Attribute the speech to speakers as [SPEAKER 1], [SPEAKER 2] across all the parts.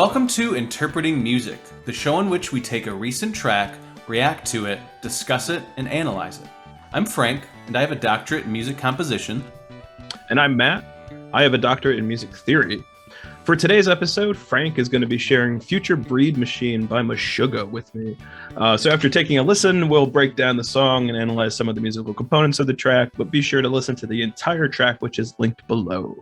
[SPEAKER 1] Welcome to Interpreting Music, the show in which we take a recent track, react to it, discuss it, and analyze it. I'm Frank, and I have a doctorate in music composition.
[SPEAKER 2] And I'm Matt. I have a doctorate in music theory. For today's episode, Frank is going to be sharing Future Breed Machine by Meshuggah with me. So after taking a listen, we'll break down the song and analyze some of the musical components of the track, but be sure to listen to the entire track, which is linked below.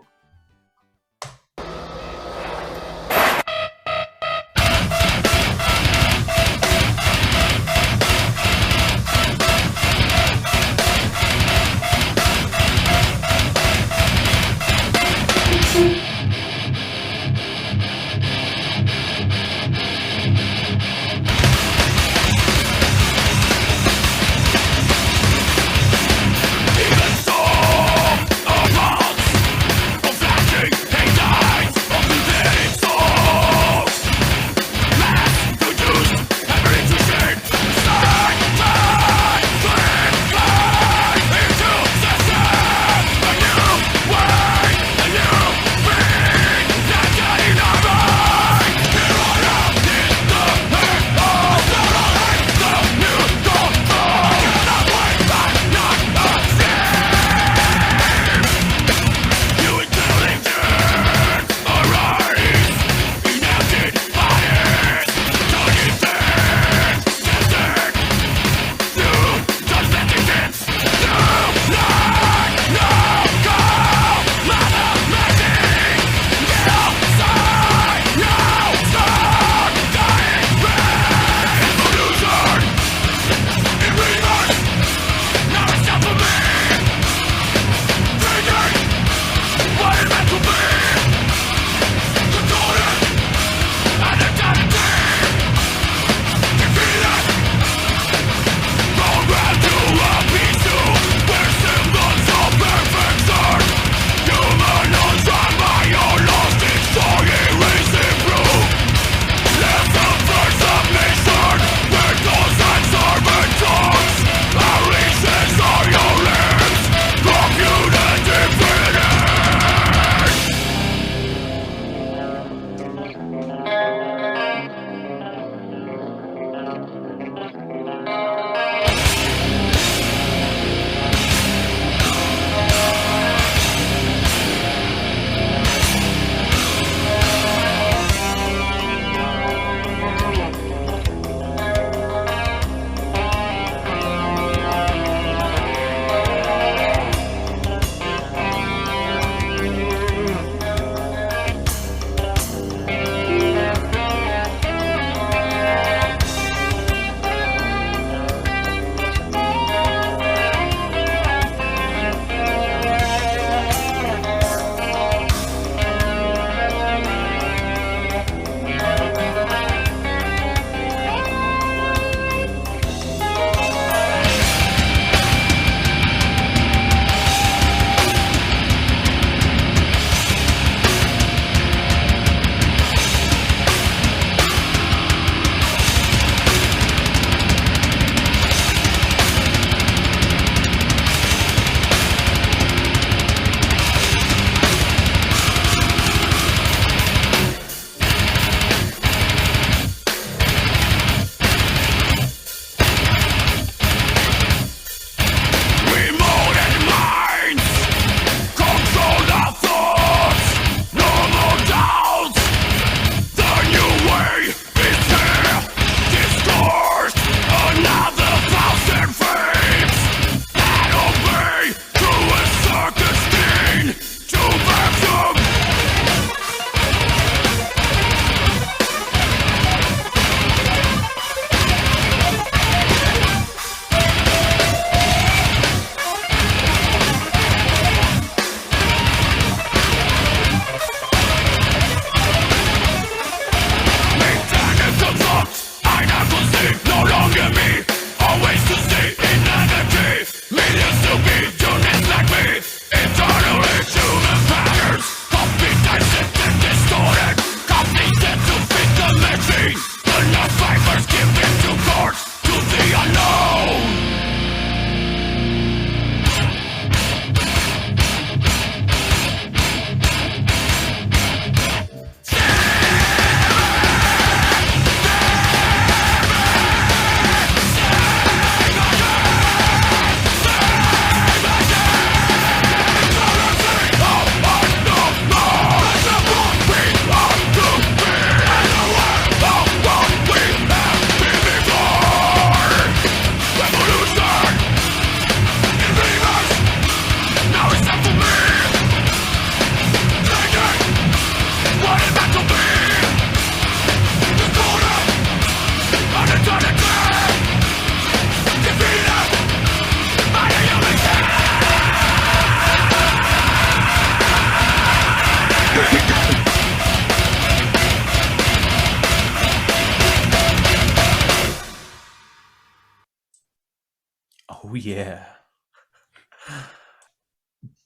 [SPEAKER 1] yeah.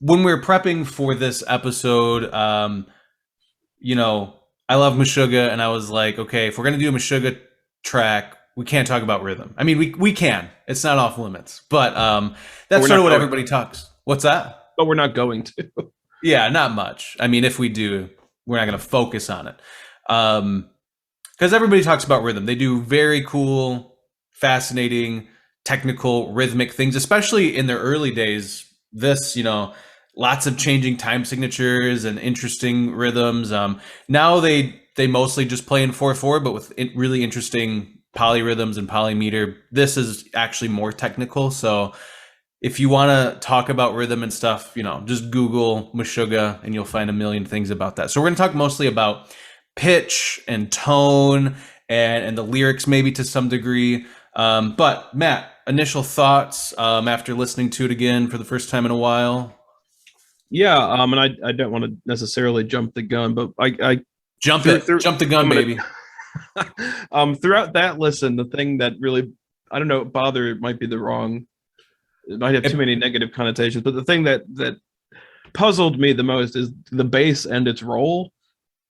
[SPEAKER 1] When we were prepping for this episode, you know, I love Meshuggah, and I was like, okay, if we're gonna do a Meshuggah track, we can't talk about rhythm. I mean, we can. It's not off limits, but
[SPEAKER 2] But
[SPEAKER 1] that's
[SPEAKER 2] we're
[SPEAKER 1] sort
[SPEAKER 2] not
[SPEAKER 1] of what
[SPEAKER 2] going.
[SPEAKER 1] everybody talks. What's that?
[SPEAKER 2] But we're not going to.
[SPEAKER 1] Yeah, not much. I mean, if we do, we're not gonna focus on it. Because everybody talks about rhythm. They do very cool, fascinating, technical, rhythmic things, especially in their early days. This, lots of changing time signatures and interesting rhythms. Now they mostly just play in 4/4, but with really interesting polyrhythms and polymeter. This is actually more technical. So if you want to talk about rhythm and stuff, just Google Meshuggah and you'll find a million things about that. So we're going to talk mostly about pitch and tone and the lyrics maybe to some degree. But Matt, initial thoughts after listening to it again for the first time in a while?
[SPEAKER 2] Yeah, and I don't want to necessarily jump the gun, but I
[SPEAKER 1] Jump the gun, baby.
[SPEAKER 2] Throughout that listen, the thing that really, I don't know, bother might be the wrong, it might have too many negative connotations, but the thing that puzzled me the most is the bass and its role.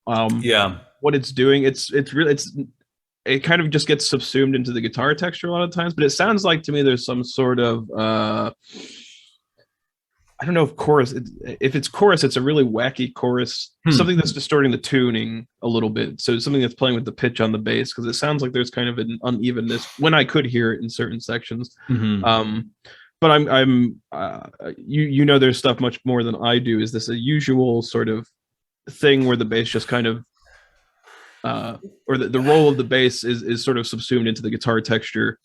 [SPEAKER 1] Yeah.
[SPEAKER 2] What it's doing, it kind of just gets subsumed into the guitar texture a lot of times, but it sounds like to me there's some sort of I don't know if chorus. If it's chorus, it's a really wacky chorus, something that's distorting the tuning a little bit. So something that's playing with the pitch on the bass, because it sounds like there's kind of an unevenness when I could hear it in certain sections. But there's stuff much more than I do. Is this a usual sort of thing where the bass just kind of or the role of the bass is sort of subsumed into the guitar texture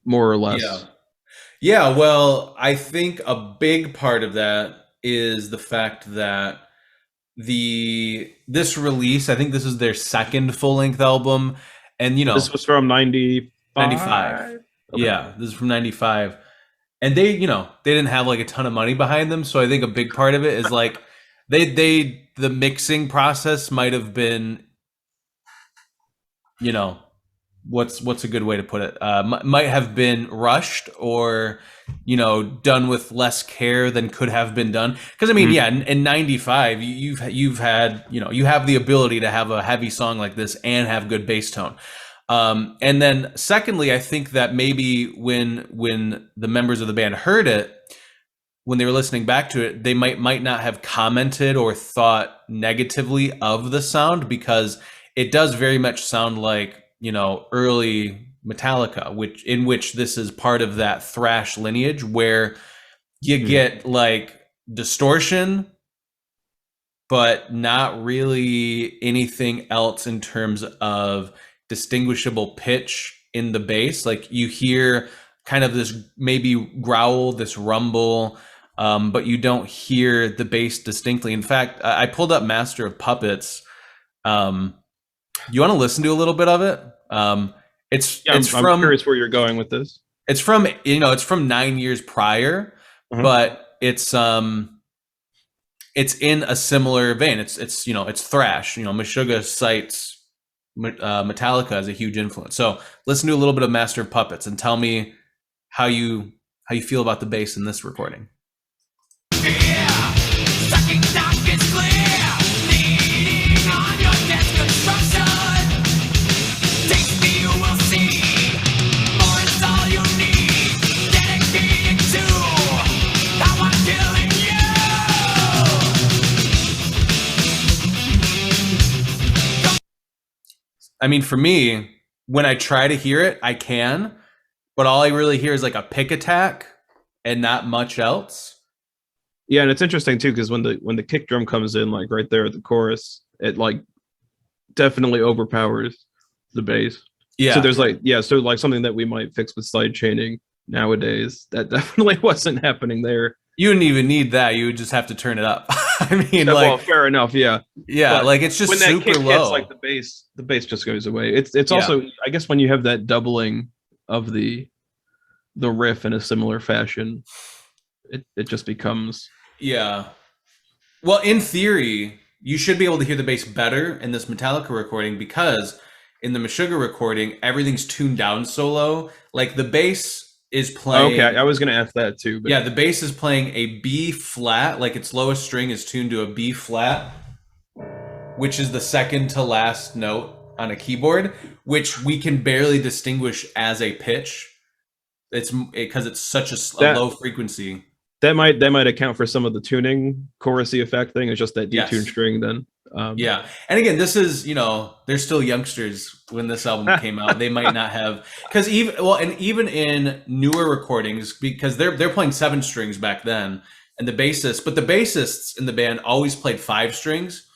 [SPEAKER 2] more or less?
[SPEAKER 1] Yeah, well, I think a big part of that is the fact that this release, I think this is their second full-length album, and
[SPEAKER 2] this was from 95.
[SPEAKER 1] 95. Okay. Yeah, this is from 95. And they didn't have like a ton of money behind them, so I think a big part of it is like the mixing process might have been what's a good way to put it? Might have been rushed or, done with less care than could have been done. Because I mean, yeah, in 95, you've had, you have the ability to have a heavy song like this and have good bass tone. And then secondly, I think that maybe when the members of the band heard it, when they were listening back to it, they might not have commented or thought negatively of the sound, because it does very much sound like, early Metallica, which this is part of that thrash lineage where you get like distortion, but not really anything else in terms of distinguishable pitch in the bass. Like you hear kind of this maybe growl, this rumble, but you don't hear the bass distinctly. In fact, I pulled up Master of Puppets. You want to listen to a little bit of it? I'm
[SPEAKER 2] curious where you're going with this.
[SPEAKER 1] It's from 9 years prior, but it's in a similar vein. It's thrash. Meshuggah cites Metallica as a huge influence. So listen to a little bit of Master of Puppets and tell me how you feel about the bass in this recording. I mean, for me, when I try to hear it, I can, but all I really hear is like a pick attack and not much else.
[SPEAKER 2] Yeah, and it's interesting too, because when the kick drum comes in, like right there at the chorus, it like definitely overpowers the bass.
[SPEAKER 1] Yeah.
[SPEAKER 2] So there's like something that we might fix with side chaining nowadays that definitely wasn't happening there.
[SPEAKER 1] You wouldn't even need that. You would just have to turn it up. I mean,
[SPEAKER 2] well, fair enough. Yeah.
[SPEAKER 1] Yeah. But like it's just
[SPEAKER 2] when that
[SPEAKER 1] super
[SPEAKER 2] kick
[SPEAKER 1] low.
[SPEAKER 2] hits, like the bass just goes away. It's also, I guess, when you have that doubling of the riff in a similar fashion, it just becomes.
[SPEAKER 1] Yeah. Well, in theory, you should be able to hear the bass better in this Metallica recording, because in the Meshuggah recording, everything's tuned down so low. Like the bass is
[SPEAKER 2] Okay, I
[SPEAKER 1] playing.
[SPEAKER 2] was gonna ask that too, but
[SPEAKER 1] Yeah, the bass is playing a B flat, like its lowest string is tuned to a B flat, which is the second to last note on a keyboard, which we can barely distinguish as a pitch. It's because it's such a
[SPEAKER 2] that
[SPEAKER 1] low frequency.
[SPEAKER 2] that might account for some of the tuning chorusy effect thing. It's just that detuned
[SPEAKER 1] Yes.
[SPEAKER 2] string then.
[SPEAKER 1] Yeah. And again, this is, they're still youngsters when this album came out. They might not have, because even in newer recordings, because they're playing seven strings back then, and the bassists in the band always played five strings,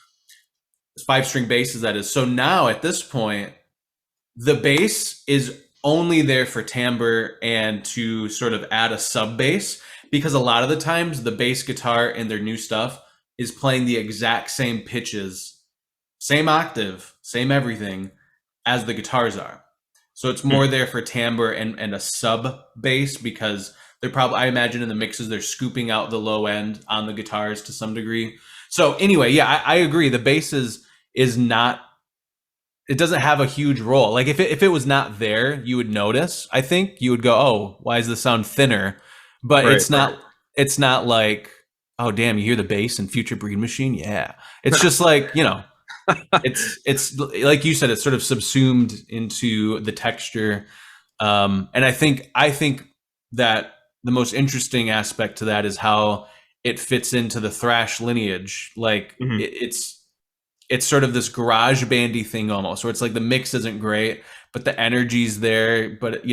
[SPEAKER 1] five string basses, that is. So now at this point, the bass is only there for timbre and to sort of add a sub bass, because a lot of the times the bass guitar in their new stuff is playing the exact same pitches, same octave, same everything as the guitars are. So it's more there for timbre and a sub bass, because they're probably, I imagine in the mixes, they're scooping out the low end on the guitars to some degree. So anyway, yeah, I agree. The bass is not, it doesn't have a huge role. Like if it was not there, you would notice. I think you would go, "Oh, why is the sound thinner?" But
[SPEAKER 2] Right,
[SPEAKER 1] it's not. It's not like, "Oh, damn, you hear the bass in Future Breed Machine?" Yeah, it's just like, it's like you said, it's sort of subsumed into the texture. And I think that the most interesting aspect to that is how it fits into the thrash lineage. Like
[SPEAKER 2] Mhm.
[SPEAKER 1] it's sort of this garage bandy thing almost, where it's like the mix isn't great, but the energy's there. But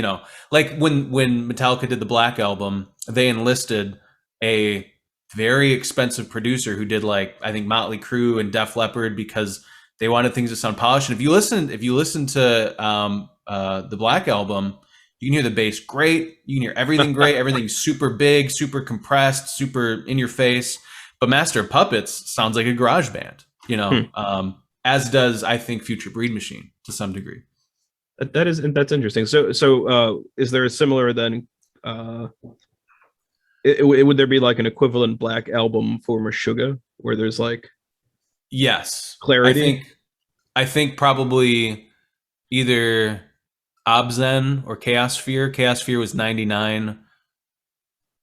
[SPEAKER 1] like when Metallica did the Black Album, they enlisted a very expensive producer who did, like, I think Motley Crue and Def Leppard, because they wanted things to sound polished. And if you listen to the Black Album, you can hear the bass great, you can hear everything great, everything's super big, super compressed, super in your face. But Master of Puppets sounds like a garage band,
[SPEAKER 2] Hmm.
[SPEAKER 1] as does, I think, Future Breed Machine to some degree.
[SPEAKER 2] That's interesting. So is there a similar then? Uh, would there be like an equivalent Black Album for Meshuggah where there's like
[SPEAKER 1] Yes, I
[SPEAKER 2] clarity?
[SPEAKER 1] think I think probably either Obzen or Chaos Sphere. Chaos Sphere was 99.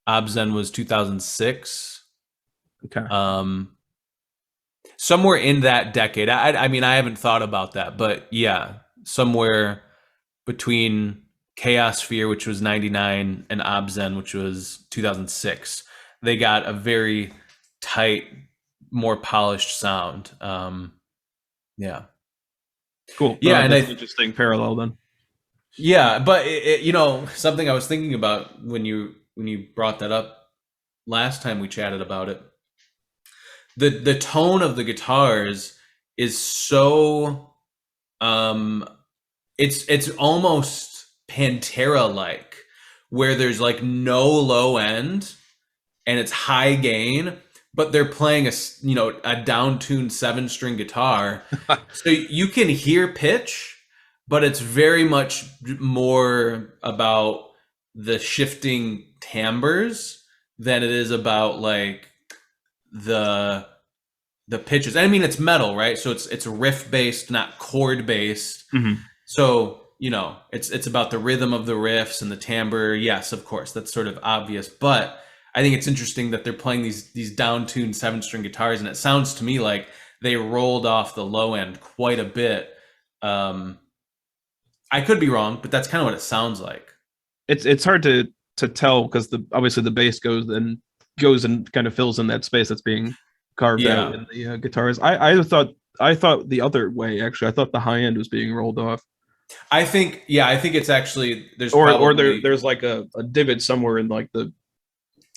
[SPEAKER 1] Obzen was 2006.
[SPEAKER 2] Okay,
[SPEAKER 1] Um, somewhere in that decade. I mean, I haven't thought about that, but yeah, somewhere between Chaos Sphere, which was 99, and Obzen, which was 2006. They got a very tight, more polished sound. Yeah.
[SPEAKER 2] cool.
[SPEAKER 1] Yeah, and
[SPEAKER 2] That's an interesting parallel then.
[SPEAKER 1] yeah, but something I was thinking about when you brought that up last time we chatted about it. The tone of the guitars is so, um it's almost Pantera like, where there's like no low end and it's high gain, but they're playing a down tuned seven string guitar, so you can hear pitch, but it's very much more about the shifting timbres than it is about like the the pitches. I mean, it's metal, right? So it's riff based, not chord based.
[SPEAKER 2] Mhm.
[SPEAKER 1] So it's about the rhythm of the riffs and the timbre. Yes, of course, that's sort of obvious, but I think it's interesting that they're playing these down tuned seven string guitars, and it sounds to me like they rolled off the low end quite a bit. Um, I could be wrong, but that's kind of what it sounds like.
[SPEAKER 2] It's hard to tell because the obviously the bass goes and kind of fills in that space that's being carved out
[SPEAKER 1] Yeah,
[SPEAKER 2] in the guitars. I thought the other way actually. I thought the high end was being rolled off,
[SPEAKER 1] I think it's actually, there's
[SPEAKER 2] or
[SPEAKER 1] probably,
[SPEAKER 2] there's like a divot somewhere in like the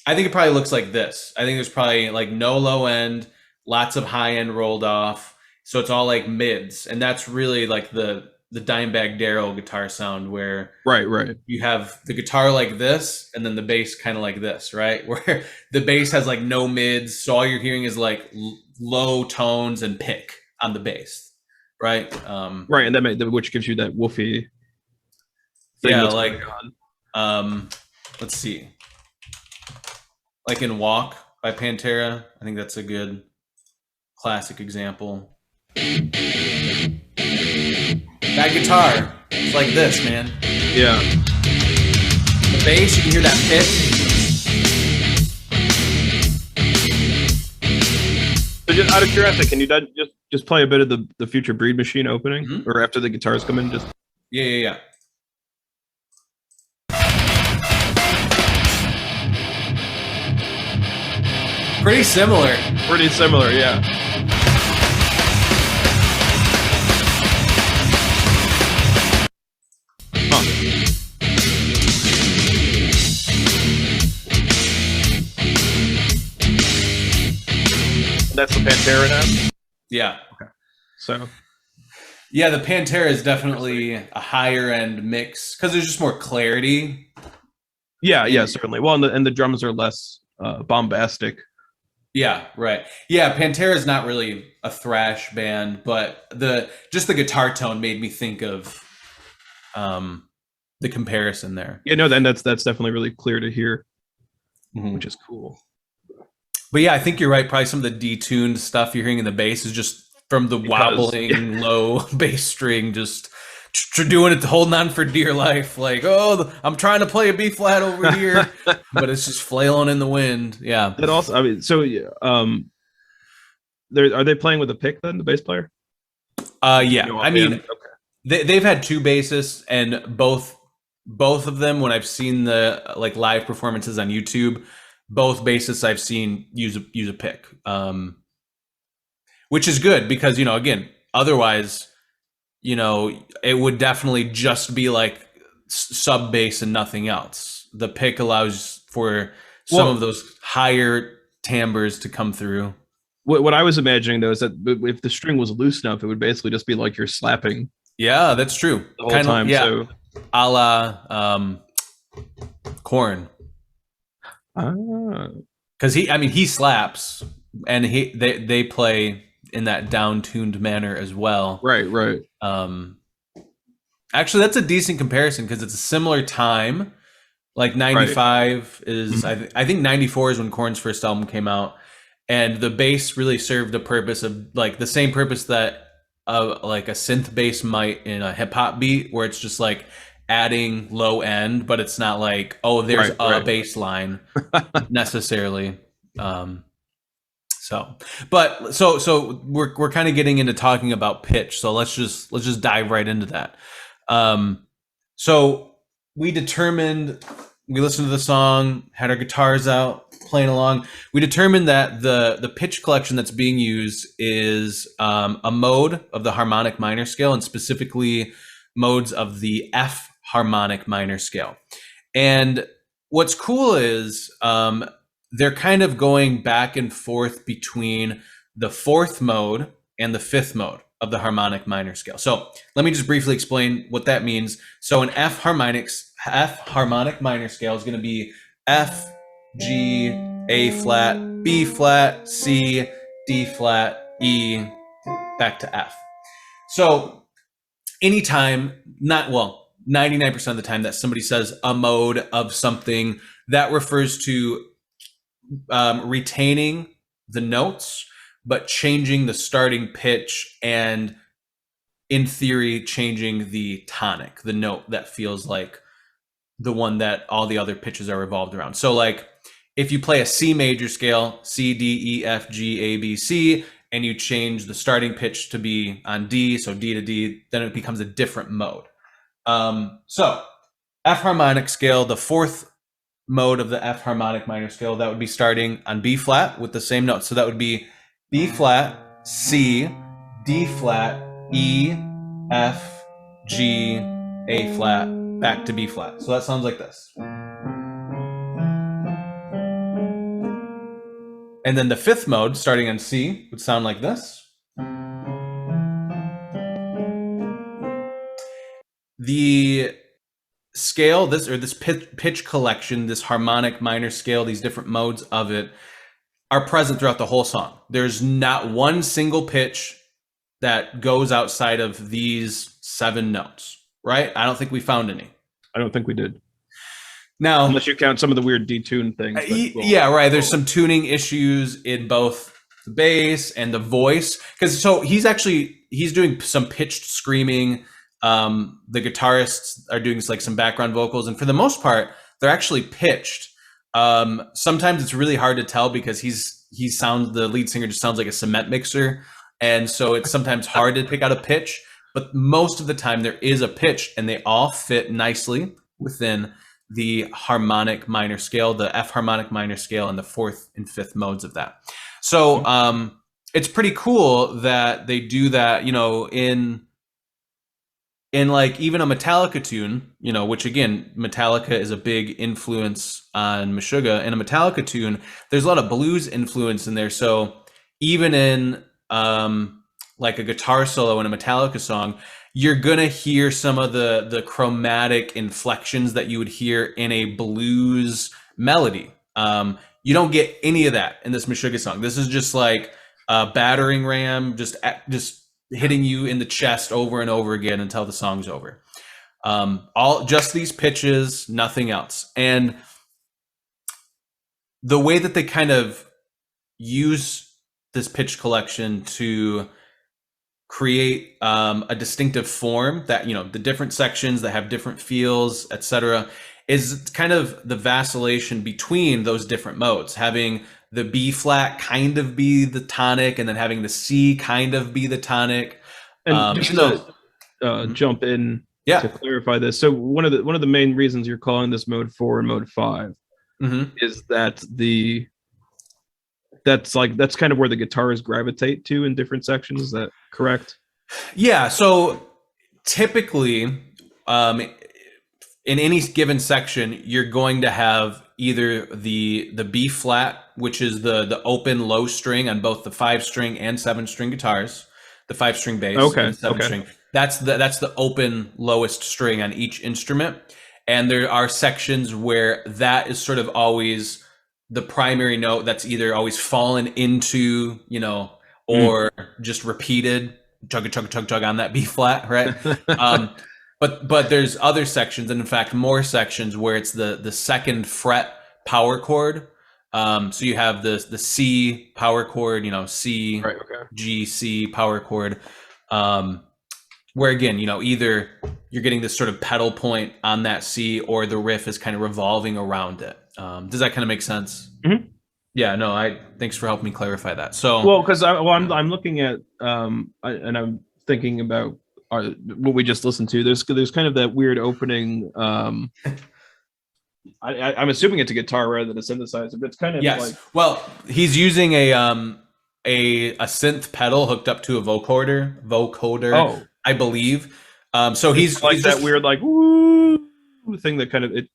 [SPEAKER 1] I think it probably looks like this. I think there's probably like no low end, lots of high end rolled off. So it's all like mids. And that's really like the Dimebag Darrell guitar sound, where
[SPEAKER 2] right.
[SPEAKER 1] you have the guitar like this and then the bass kind of like this, right? Where the bass has like no mids. So all you're hearing is like low tones and pick on the bass, right?
[SPEAKER 2] Right, and which gives you that woofy thing
[SPEAKER 1] Yeah,
[SPEAKER 2] that's
[SPEAKER 1] like,
[SPEAKER 2] going on.
[SPEAKER 1] let's see. Like in Walk by Pantera, I think that's a good classic example. That guitar, it's like this, man.
[SPEAKER 2] Yeah,
[SPEAKER 1] bass, you can hear that pitch.
[SPEAKER 2] So just out of curiosity, can you just play a bit of the Future Breed Machine opening, or after the guitars come in? Just
[SPEAKER 1] Yeah. Pretty similar.
[SPEAKER 2] Pretty similar, yeah. Huh. That's the Pantera now?
[SPEAKER 1] Yeah.
[SPEAKER 2] Okay. So
[SPEAKER 1] yeah, the Pantera is definitely a higher end mix because there's just more clarity.
[SPEAKER 2] yeah, certainly. Well, and the drums are less bombastic.
[SPEAKER 1] Yeah, right. Yeah, Pantera is not really a thrash band, but the guitar tone made me think of the comparison there.
[SPEAKER 2] Yeah, no, then that's definitely really clear to hear, which is cool.
[SPEAKER 1] But yeah, I think you're right. Probably some of the detuned stuff you're hearing in the bass is just from the wobbling low bass string, just doing it, holding on for dear life. Like, oh, I'm trying to play a B flat over here, but it's just flailing in the wind. Yeah.
[SPEAKER 2] That also, I mean, so are they playing with a pick then, the bass player?
[SPEAKER 1] Yeah. I mean, okay. They've had two bassists, and both of them, when I've seen the like live performances on YouTube, both bassists I've seen use a pick, which is good because, you know, again, otherwise, you know, it would definitely just be like sub bass and nothing else. The pick allows for some of those higher timbres to come through.
[SPEAKER 2] What I was imagining though is that if the string was loose enough, it would basically just be like you're slapping.
[SPEAKER 1] Yeah, that's true.
[SPEAKER 2] The whole time.
[SPEAKER 1] Yeah,
[SPEAKER 2] so
[SPEAKER 1] a la Korn. Because he slaps, and they play in that down-tuned manner as well.
[SPEAKER 2] Right.
[SPEAKER 1] Actually, that's a decent comparison because it's a similar time. Like 95 is, I think 94 is when Korn's first album came out, and the bass really served a purpose of like the same purpose that like a synth bass might in a hip hop beat, where it's just like adding low end, but it's not like, oh, there's a bass line necessarily. So we're kind of getting into talking about pitch. So let's just dive right into that. So we listened to the song, had our guitars out, playing along. We determined that the pitch collection that's being used is a mode of the harmonic minor scale, and specifically modes of the F harmonic minor scale. And what's cool is they're kind of going back and forth between the fourth mode and the fifth mode of the harmonic minor scale. So let me just briefly explain what that means. So an F harmonic minor scale is going to be F, G, A flat, B flat, C, D flat, E, back to F. So anytime, 99% of the time that somebody says a mode of something, that refers to retaining the notes, but changing the starting pitch and, in theory, changing the tonic, the note that feels like the one that all the other pitches are revolved around. So like if you play a C major scale, C, D, E, F, G, A, B, C, and you change the starting pitch to be on D, so D to D, then it becomes a different mode. So F harmonic scale, the fourth mode of the F harmonic minor scale, that would be starting on B flat with the same notes. So that would be B flat, C, D flat, E, F, G, A flat, back to B flat. So that sounds like this. And then the fifth mode, starting on C, would sound like this. The scale, this pitch collection, this harmonic minor scale, these different modes of it are present throughout the whole song. There's not one single pitch that goes outside of these 7 notes, right? I don't think we found any.
[SPEAKER 2] I don't think we did.
[SPEAKER 1] Now,
[SPEAKER 2] unless you count some of the weird detuned things.
[SPEAKER 1] Yeah, right. There's some tuning issues in both the bass and the voice. Because so he's doing some pitched screaming. The guitarists are doing like some background vocals, and for the most part, they're actually pitched. Sometimes it's really hard to tell because the lead singer just sounds like a cement mixer, and so it's sometimes hard to pick out a pitch. But most of the time there is a pitch, and they all fit nicely within the harmonic minor scale, the F harmonic minor scale, and the fourth and fifth modes of that. So it's pretty cool that they do that, in like even a Metallica tune, which again, Metallica is a big influence on Meshuggah. In a Metallica tune, there's a lot of blues influence in there. So even in like a guitar solo in a Metallica song, you're gonna hear some of the chromatic inflections that you would hear in a blues melody. You don't get any of that in this Meshuggah song. This is just like a battering ram, just hitting you in the chest over and over again until the song's over. All just these pitches, nothing else. And the way that they kind of use this pitch collection to create a distinctive form that, the different sections that have different feels, etc., is kind of the vacillation between those different modes, having the B flat kind of be the tonic, and then having the C kind of be the tonic.
[SPEAKER 2] And just to jump in to clarify this, so one of the main reasons you're calling this mode 4 and mode 5 is that that's kind of where the guitars gravitate to in different sections. Is that correct?
[SPEAKER 1] Yeah. So typically, in any given section, you're going to have either the B flat, which is the open low string on both the 5-string and 7-string guitars, the 5-string bass and 7-string. That's the open lowest string on each instrument. And there are sections where that is sort of always the primary note that's either always fallen into, or just repeated chug chug chug chug on that B flat, right? But there's other sections, and in fact more sections, where it's the second fret power chord. So you have the C power chord, C, G, C power chord, where again, either you're getting this sort of pedal point on that C, or the riff is kind of revolving around it. Does that kind of make sense? Mm-hmm. Yeah, no, thanks for helping me clarify that. So,
[SPEAKER 2] well, because I'm looking at, and I'm thinking about what we just listened to. There's kind of that weird opening. I'm assuming it's a guitar rather than a synthesizer, but it's kind of like,
[SPEAKER 1] well, he's using a synth pedal hooked up to a vocoder, I believe. So he's
[SPEAKER 2] like that weird like woo thing that kind of it.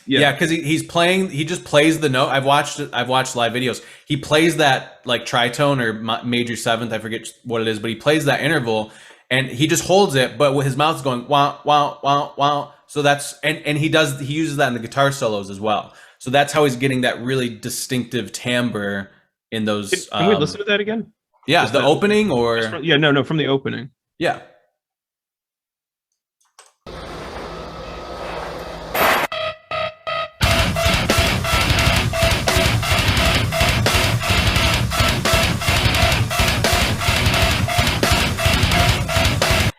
[SPEAKER 1] Yeah, because he just plays the note. I've watched live videos. He plays that like tritone or major seventh, I forget what it is, but he plays that interval and he just holds it, but with his mouth's going wow wow wow wow. So that's and he uses that in the guitar solos as well. So that's how he's getting that really distinctive timbre in those.
[SPEAKER 2] Can we listen to that again?
[SPEAKER 1] Yeah, the opening or
[SPEAKER 2] from the opening.
[SPEAKER 1] Yeah.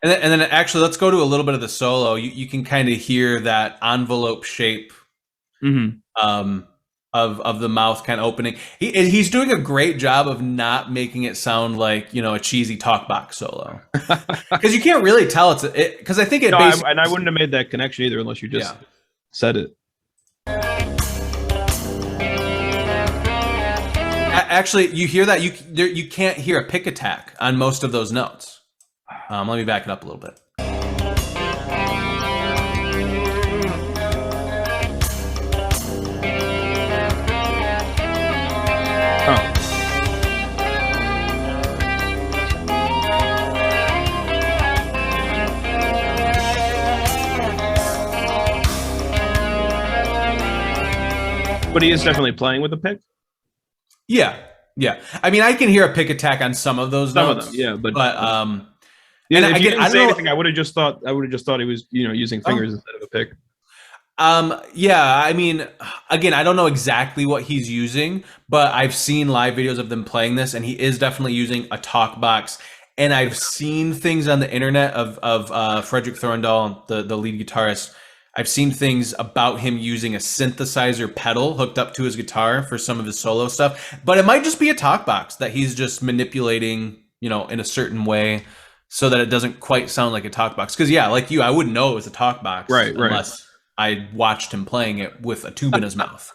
[SPEAKER 1] And then actually, let's go to a little bit of the solo. You can kind of hear that envelope shape of the mouth kind of opening. He's doing a great job of not making it sound like a cheesy talk box solo, because you can't really tell because I think it.
[SPEAKER 2] No, and I wouldn't have made that connection either unless you just said it.
[SPEAKER 1] Actually, you hear that you can't hear a pick attack on most of those notes. Let me back it up a little bit.
[SPEAKER 2] But he is definitely playing with the pick.
[SPEAKER 1] Yeah. I mean, I can hear a pick attack on some of those notes.
[SPEAKER 2] Some of them, yeah,
[SPEAKER 1] but
[SPEAKER 2] yeah, and if you didn't say anything, I would have just thought he was, using fingers instead of a pick.
[SPEAKER 1] Yeah, I mean, again, I don't know exactly what he's using, but I've seen live videos of them playing this, and he is definitely using a talk box. And I've seen things on the internet of Frederick Thorndal, the lead guitarist. I've seen things about him using a synthesizer pedal hooked up to his guitar for some of his solo stuff. But it might just be a talk box that he's just manipulating, in a certain way so that it doesn't quite sound like a talk box. Because yeah, like you, I wouldn't know it was a talk box
[SPEAKER 2] Right.
[SPEAKER 1] unless I watched him playing it with a tube in his mouth.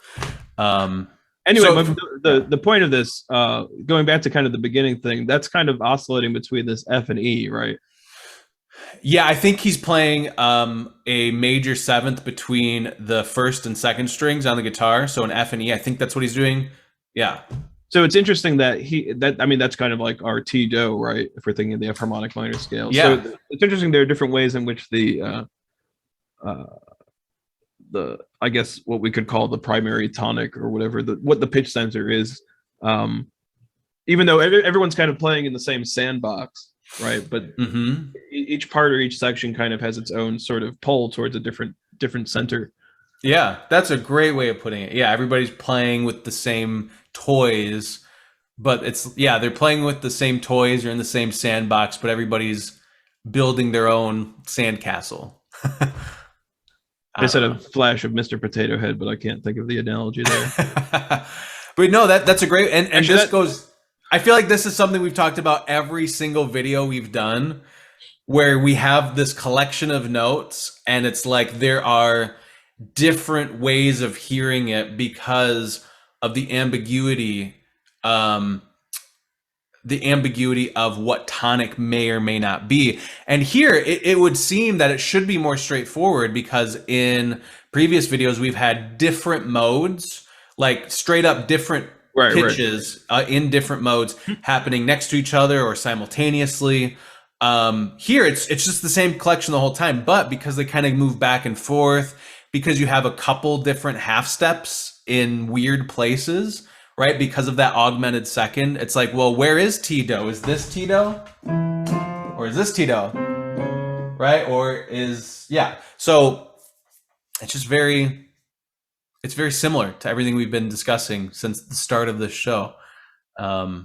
[SPEAKER 2] Anyway,
[SPEAKER 1] So-
[SPEAKER 2] but the point of this, going back to kind of the beginning thing, that's kind of oscillating between this F and E, right?
[SPEAKER 1] Yeah, I think he's playing a major seventh between the first and second strings on the guitar, so an F and E. I think that's what he's doing. Yeah.
[SPEAKER 2] So it's interesting that that's kind of like our T do, right? If we're thinking of the F harmonic minor scale.
[SPEAKER 1] Yeah.
[SPEAKER 2] So it's interesting there are different ways in which the I guess what we could call the primary tonic or whatever what the pitch sensor is, even though everyone's kind of playing in the same sandbox, right? But each part or each section kind of has its own sort of pull towards a different center.
[SPEAKER 1] Yeah, that's a great way of putting it. Yeah, everybody's playing with the same toys, but they're playing with the same toys, you're in the same sandbox, but everybody's building their own sandcastle.
[SPEAKER 2] I said a flash of Mr. Potato Head, but I can't think of the analogy there.
[SPEAKER 1] But no, that's a great, and
[SPEAKER 2] Actually,
[SPEAKER 1] this goes, I feel like this is something we've talked about every single video we've done, where we have this collection of notes and it's like there are different ways of hearing it because of the ambiguity of what tonic may or may not be. And here it would seem that it should be more straightforward, because in previous videos we've had different modes, like straight up different pitches in different modes happening next to each other or simultaneously. Here it's just the same collection the whole time, but because they kind of move back and forth, because you have a couple different half steps in weird places, right? Because of that augmented second, it's like, well, where is T-do? Is this T-do? Or is this T-do? Right? So it's just it's very similar to everything we've been discussing since the start of this show. Yeah.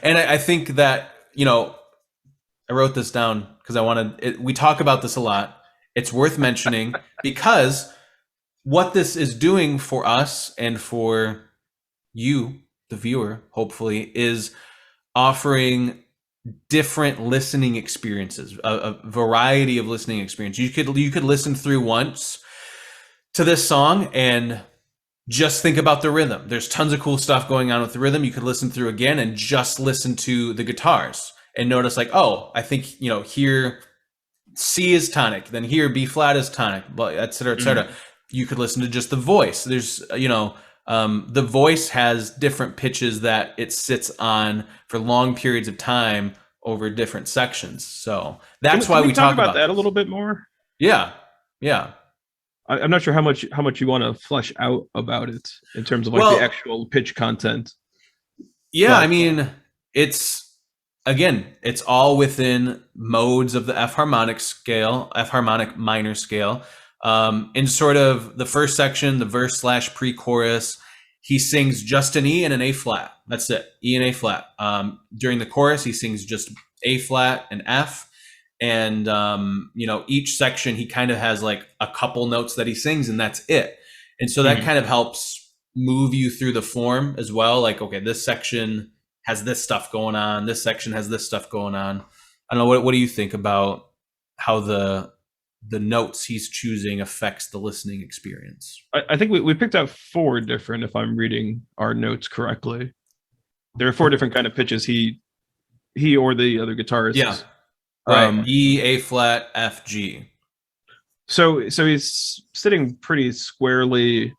[SPEAKER 1] And I think that, I wrote this down because we talk about this a lot. It's worth mentioning because what this is doing for us and for you, the viewer, hopefully, is offering different listening experiences, a variety of listening experiences. You could listen through once to this song and just think about the rhythm. There's tons of cool stuff going on with the rhythm. You could listen through again and just listen to the guitars and notice like, oh, I think, here C is tonic, then here B flat is tonic, et cetera, et cetera. You could listen to just the voice. There's, the voice has different pitches that it sits on for long periods of time over different sections. So that's why we talk about
[SPEAKER 2] that a little bit more.
[SPEAKER 1] Yeah.
[SPEAKER 2] I'm not sure how much you want to flesh out about it in terms of the actual pitch content.
[SPEAKER 1] Yeah, but, I mean, it's all within modes of the F harmonic minor scale. In sort of the first section, the verse / pre-chorus, he sings just an E and an A flat. That's it, E and A flat. During the chorus, he sings just A flat and F. And, each section, he kind of has like a couple notes that he sings and that's it. And so that kind of helps move you through the form as well. Like, okay, this section has this stuff going on. This section has this stuff going on. I don't know. What do you think about how the notes he's choosing affects the listening experience?
[SPEAKER 2] I think we picked out 4 different, if I'm reading our notes correctly. There are 4 different kind of pitches he or the other guitarist.
[SPEAKER 1] Yeah. Right. E, A flat, F, G.
[SPEAKER 2] So he's sitting pretty squarely.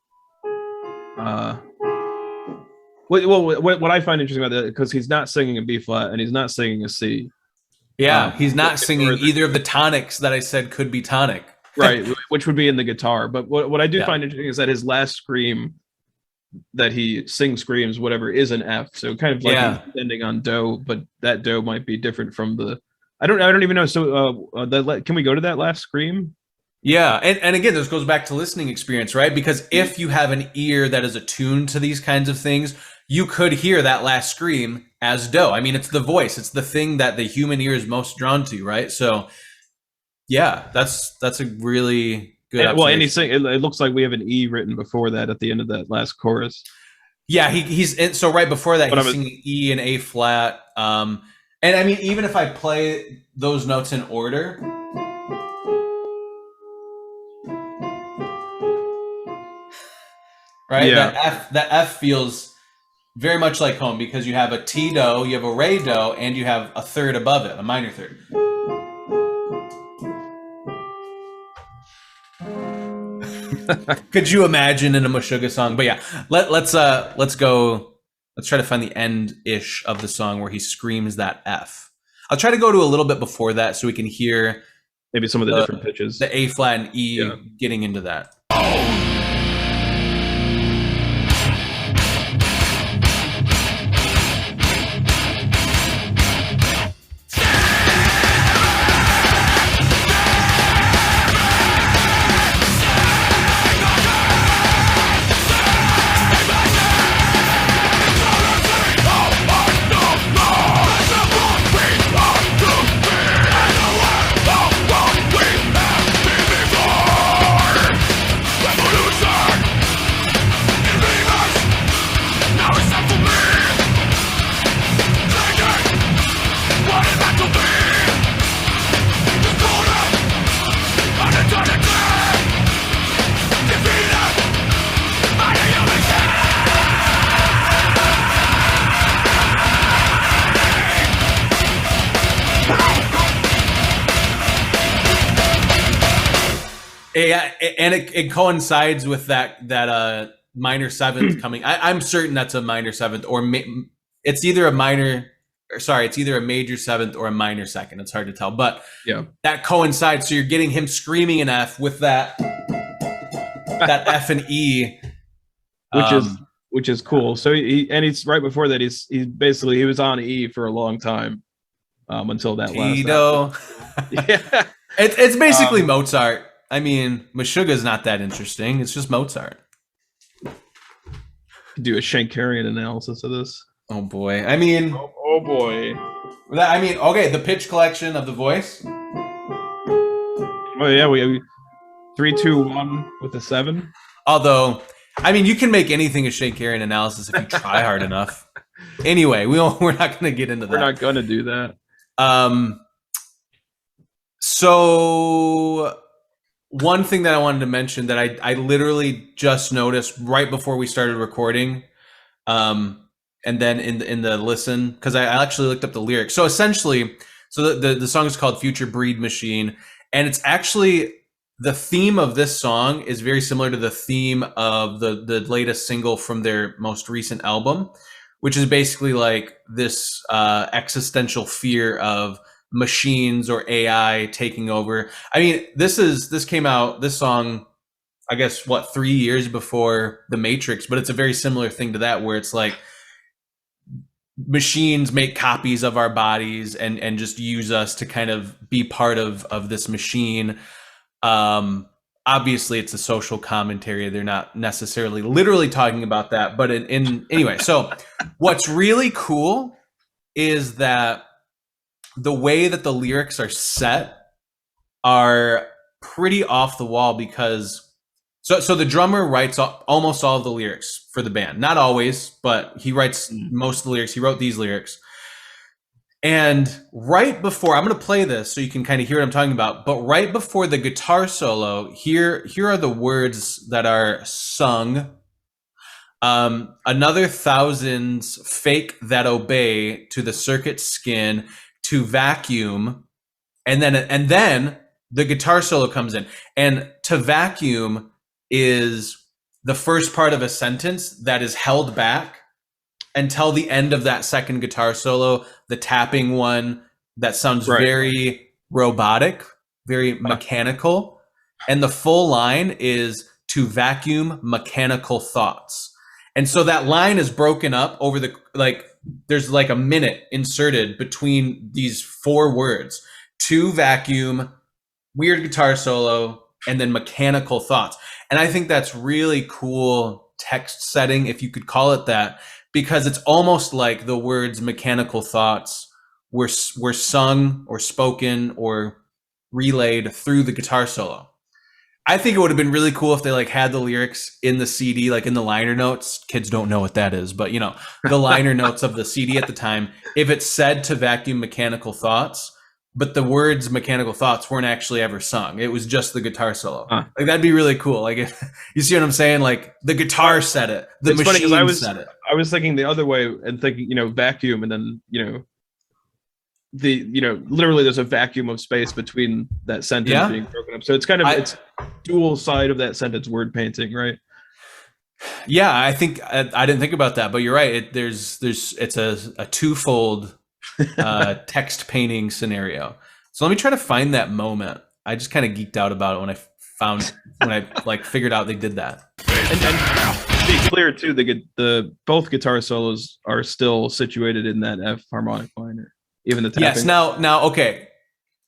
[SPEAKER 2] What I find interesting about that, because he's not singing a B flat and he's not singing a C.
[SPEAKER 1] Yeah, he's not singing either of the tonics that I said could be tonic.
[SPEAKER 2] Right, which would be in the guitar. But what I do find interesting is that his last scream that he screams, whatever, is an F. So kind of like he's ending on do, but that do might be different from the... I don't even know. So can we go to that last scream?
[SPEAKER 1] Yeah, and again, this goes back to listening experience, right? Because if you have an ear that is attuned to these kinds of things, you could hear that last scream as do. I mean, it's the voice. It's the thing that the human ear is most drawn to, right? So Yeah, that's a really good
[SPEAKER 2] And, well, and
[SPEAKER 1] observation.
[SPEAKER 2] it looks like we have an E written before that at the end of that last chorus.
[SPEAKER 1] Yeah, so right before that
[SPEAKER 2] But
[SPEAKER 1] he's
[SPEAKER 2] I'm
[SPEAKER 1] singing E and A flat. And I mean, even if I play those notes in order, right?
[SPEAKER 2] yeah.
[SPEAKER 1] That F feels very much like home because you have a T do, you have a re do, and you have a third above it, a minor third. Could you imagine in a Meshuggah song? But yeah, let's go. Let's try to find the end ish of the song where he screams that F. I'll try to go to a little bit before that so we can hear
[SPEAKER 2] Maybe some of the different pitches.
[SPEAKER 1] the A flat and
[SPEAKER 2] Yeah.
[SPEAKER 1] E getting into that. Yeah, and it coincides with that minor seventh coming. I'm certain that's a minor seventh, or it's either a minor. Sorry, it's either a major seventh or a minor second. It's hard to tell, but
[SPEAKER 2] Yeah.
[SPEAKER 1] that coincides. So you're getting him screaming an F with that F and E,
[SPEAKER 2] which is cool. So he's right before that. He's basically he was on E for a long time until that
[SPEAKER 1] Tito.
[SPEAKER 2] last. Yeah.
[SPEAKER 1] It's basically Mozart. I mean, Meshuggah is not that interesting. It's just Mozart.
[SPEAKER 2] Do a Shankarian analysis of this.
[SPEAKER 1] Oh boy. I mean,
[SPEAKER 2] oh boy.
[SPEAKER 1] I mean, okay, the pitch collection of the voice.
[SPEAKER 2] Oh yeah, we have 3, 2, 1 with a 7.
[SPEAKER 1] Although, I mean, you can make anything a Shankarian analysis if you try hard enough. Anyway, we're not going to get into that.
[SPEAKER 2] We're not going to do that.
[SPEAKER 1] So one thing that I wanted to mention that I literally just noticed right before we started recording, and then in the listen, because I actually looked up the lyrics. So essentially, the song is called Future Breed Machine, and it's actually the theme of this song is very similar to the theme of the latest single from their most recent album, which is basically like this existential fear of machines or AI taking over. I mean, this song, I guess, 3 years before The Matrix, but it's a very similar thing to that, where it's like machines make copies of our bodies and just use us to kind of be part of this machine. Obviously it's a social commentary. They're not necessarily literally talking about that, but anyway, so what's really cool is that the way that the lyrics are set are pretty off the wall, because so the drummer writes almost all of the lyrics for the band. Not always, but he writes most of the lyrics. He wrote these lyrics. And right before, I'm going to play this so you can kind of hear what I'm talking about, but right before the guitar solo, here are the words that are sung. Another thousands fake that obey to the circuit skin to vacuum. And then the guitar solo comes in, and to vacuum is the first part of a sentence that is held back until the end of that second guitar solo, the tapping one that sounds very robotic, very mechanical. And the full line is to vacuum mechanical thoughts. And so that line is broken up over there's like a minute inserted between these 4 words: to vacuum, weird guitar solo, and then mechanical thoughts. And I think that's really cool text setting, if you could call it that, because it's almost like the words mechanical thoughts were sung or spoken or relayed through the guitar solo. I think it would have been really cool if they like had the lyrics in the CD, like in the liner notes. Kids don't know what that is, but you know, the liner notes of the CD at the time. If it said to vacuum mechanical thoughts, but the words mechanical thoughts weren't actually ever sung. It was just the guitar solo. Like that'd be really cool. Like if, you see what I'm saying? Like the guitar said it, the
[SPEAKER 2] it's
[SPEAKER 1] machine
[SPEAKER 2] funny,
[SPEAKER 1] said it.
[SPEAKER 2] I was thinking the other way and thinking, vacuum, and then literally there's a vacuum of space between that sentence being broken up. So it's kind of it's dual side of that sentence word painting, right?
[SPEAKER 1] Yeah, I think I didn't think about that, but you're right. It's a twofold text painting scenario. So let me try to find that moment. I just kind of geeked out about it when I like figured out they did that.
[SPEAKER 2] And to be clear too, the both guitar solos are still situated in that F harmonic minor. Even the tapping.
[SPEAKER 1] Yes. Now, okay.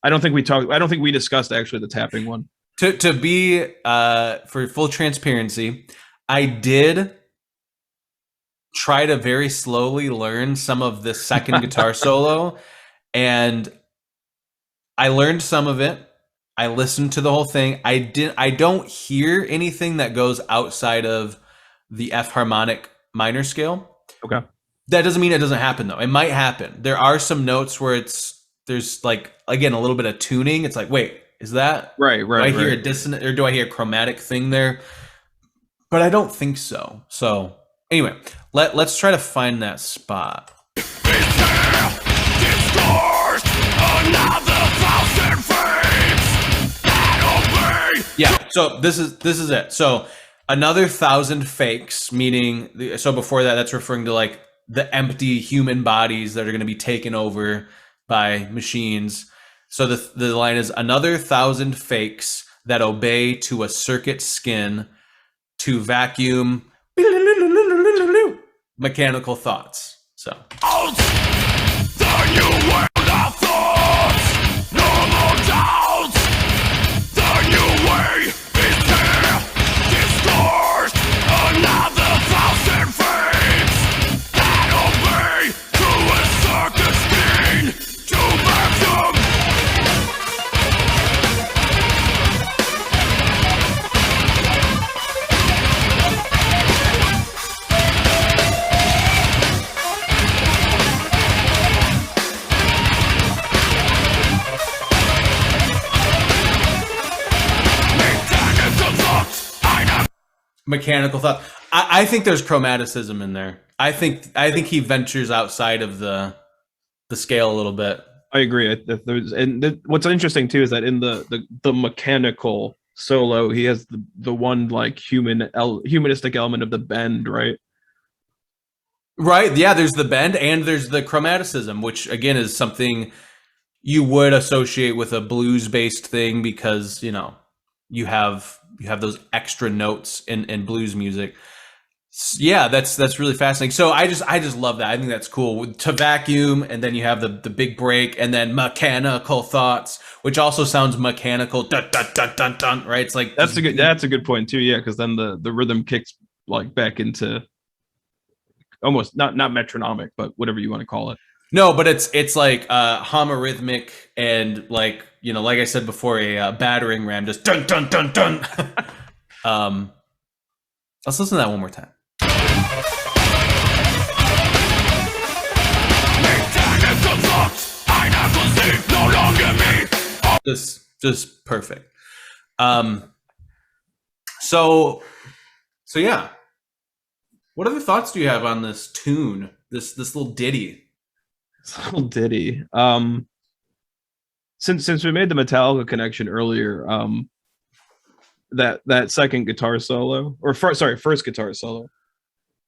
[SPEAKER 2] I don't think we discussed actually the tapping one.
[SPEAKER 1] To be for full transparency, I did try to very slowly learn some of the second guitar solo, and I learned some of it. I listened to the whole thing. I don't hear anything that goes outside of the F harmonic minor scale.
[SPEAKER 2] Okay.
[SPEAKER 1] That doesn't mean it doesn't happen though. It might happen. There are some notes where there's like, again, a little bit of tuning. It's like, wait, is that
[SPEAKER 2] right?
[SPEAKER 1] Do I hear a dissonant, or do I hear a chromatic thing there? But I don't think so. So anyway, let's try to find that spot. Yeah. So this is it. So another 1,000 fakes, meaning so before that's referring to like the empty human bodies that are going to be taken over by machines. So the line is another 1,000 fakes that obey to a circuit skin to vacuum mechanical thoughts. So the new world of thoughts, no more doubts. The new way is there, discourse, another 1,000 fakes that obey to a circuit skin to vacuum. Mechanical thought. I think there's chromaticism in there. I think he ventures outside of the scale a little bit.
[SPEAKER 2] I agree. What's interesting too is that in the mechanical solo, he has the one like humanistic element of the bend, right?
[SPEAKER 1] Right. Yeah. There's the bend and there's the chromaticism, which again is something you would associate with a blues based thing because you have those extra notes in blues music. Yeah, that's really fascinating. So I just love that. I think that's cool. To vacuum, and then you have the big break, and then mechanical thoughts, which also sounds mechanical. Dun, dun, dun, dun, dun, right? It's like
[SPEAKER 2] that's a good point too. Yeah, because then the rhythm kicks like back into almost not metronomic, but whatever you want to call it.
[SPEAKER 1] No, but it's like homorhythmic and like like I said before, a battering ram just dun dun dun dun. Let's listen to that one more time. Just perfect. So yeah. What other thoughts do you have on this tune? This little ditty.
[SPEAKER 2] Little ditty. Since we made the Metallica connection earlier, that second guitar solo, or first guitar solo.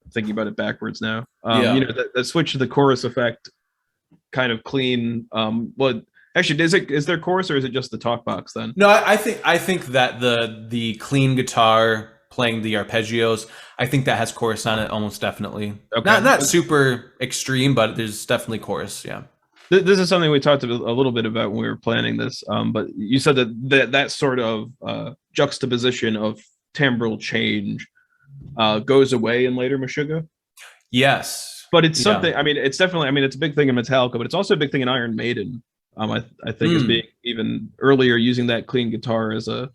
[SPEAKER 2] I'm thinking about it backwards now. That switch to the chorus effect, kind of clean. Well, actually, is there chorus or is it just the talk box then?
[SPEAKER 1] No, I think that the clean guitar playing the arpeggios, I think that has chorus on it almost definitely. Okay. Not super extreme, but there's definitely chorus. Yeah.
[SPEAKER 2] This is something we talked a little bit about when we were planning this. But you said that sort of juxtaposition of timbral change goes away in later Meshuggah.
[SPEAKER 1] Yes.
[SPEAKER 2] But it's something. I mean, it's definitely. I mean, it's a big thing in Metallica, but it's also a big thing in Iron Maiden. I think as being even earlier, using that clean guitar as a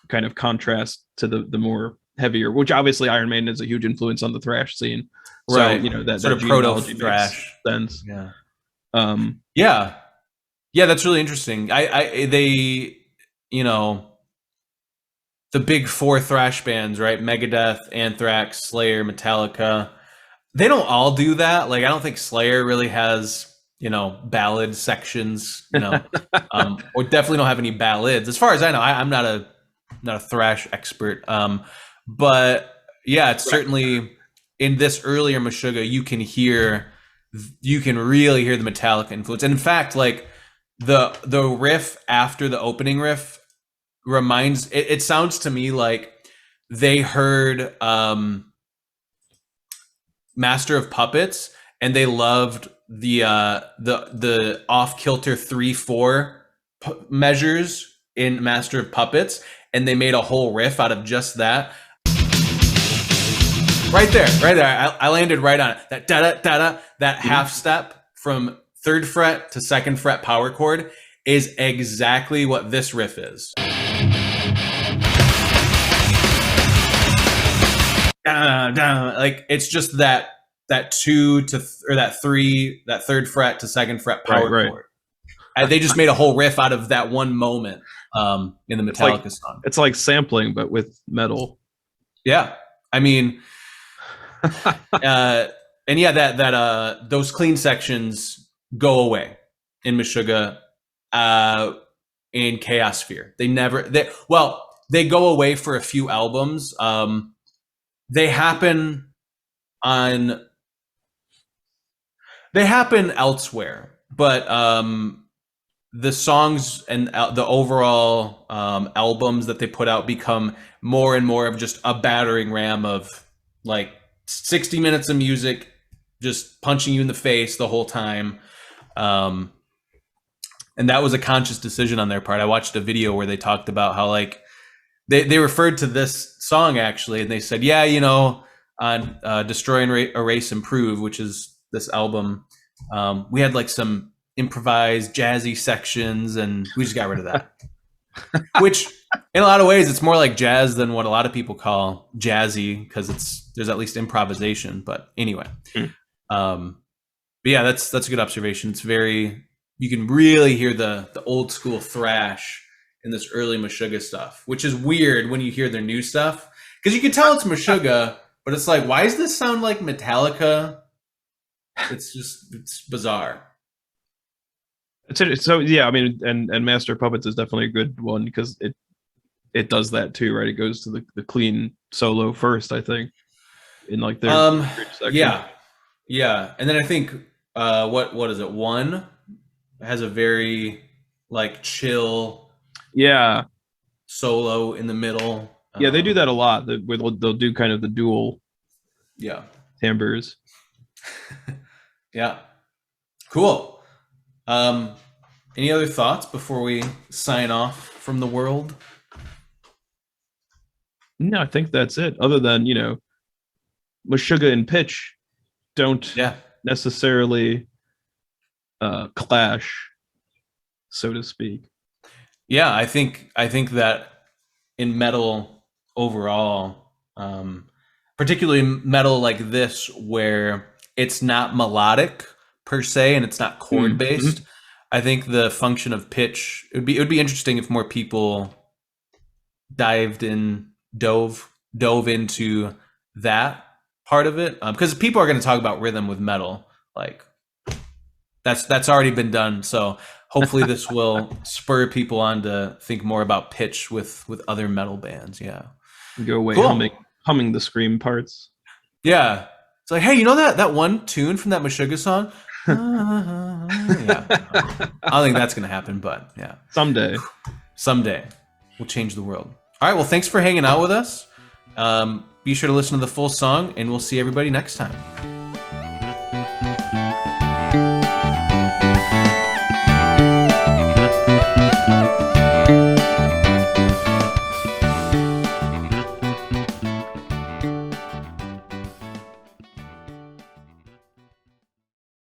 [SPEAKER 2] kind of contrast to the more heavier, which obviously Iron Maiden is a huge influence on the thrash scene. So
[SPEAKER 1] Right.
[SPEAKER 2] that
[SPEAKER 1] Sort
[SPEAKER 2] that
[SPEAKER 1] of proto
[SPEAKER 2] genealogy makes
[SPEAKER 1] thrash.
[SPEAKER 2] sense.
[SPEAKER 1] Yeah.
[SPEAKER 2] Um,
[SPEAKER 1] Yeah. Yeah, that's really interesting. They, you know, the big four thrash bands, right? Megadeth, Anthrax, Slayer, Metallica. They don't all do that. Like, I don't think Slayer really has, ballad sections, or definitely don't have any ballads. As far as I know, I'm not a thrash expert. But yeah, it's certainly in this earlier Meshuggah, you can really hear the Metallica influence. And in fact, like the riff after the opening riff it sounds to me like they heard Master of Puppets and they loved the off kilter 3/4 measures in Master of Puppets, and they made a whole riff out of just that. Right there. I landed right on it. That da da da da. That half step from 3rd fret to 2nd fret power chord is exactly what this riff is. Like, it's just that 2 to or that 3, that 3rd fret to 2nd fret power chord. And they just made a whole riff out of that one moment in the Metallica song.
[SPEAKER 2] It's like sampling, but with metal.
[SPEAKER 1] Yeah, I mean, and yeah, that those clean sections go away in Meshuggah, in Chaos Sphere. They go away for a few albums. They happen elsewhere, but the songs and the overall albums that they put out become more and more of just a battering ram of like 60 minutes of music just punching you in the face the whole time. And that was a conscious decision on their part. I watched a video where they talked about how, like, they referred to this song actually, and they said, yeah, on Destroy and Erase Improve, which is this album, we had like some improvised jazzy sections, and we just got rid of that. Which, in a lot of ways, it's more like jazz than what a lot of people call jazzy, because there's at least improvisation. But anyway, but yeah, that's a good observation. It's you can really hear the old school thrash in this early Meshuggah stuff, which is weird when you hear their new stuff, because you can tell it's Meshuggah, but it's like, why does this sound like Metallica? It's bizarre.
[SPEAKER 2] So yeah, I mean, and Master of Puppets is definitely a good one because it does that too, right? It goes to the clean solo first, I think, in like their section.
[SPEAKER 1] Yeah, and then I think what is it? 1 has a very like chill solo in the middle.
[SPEAKER 2] Yeah, they do that a lot. Where they'll do kind of the dual timbres.
[SPEAKER 1] Yeah, cool. Any other thoughts before we sign off from the world?
[SPEAKER 2] No, I think that's it. Other than, Meshuggah and pitch don't necessarily clash, so to speak.
[SPEAKER 1] Yeah, I think that in metal overall, particularly metal like this, where it's not melodic per se and it's not chord based, I think the function of pitch, it would be interesting if more people dove into that part of it, because people are going to talk about rhythm with metal, like that's already been done. So hopefully this will spur people on to think more about pitch with other metal bands. Yeah,
[SPEAKER 2] go away humming the scream parts.
[SPEAKER 1] Yeah, it's like, hey, that one tune from that Meshuggah song? Yeah, I don't think that's gonna happen, but yeah,
[SPEAKER 2] someday
[SPEAKER 1] we'll change the world. All right, well, thanks for hanging out with us. Be sure to listen to the full song, and we'll see everybody next time.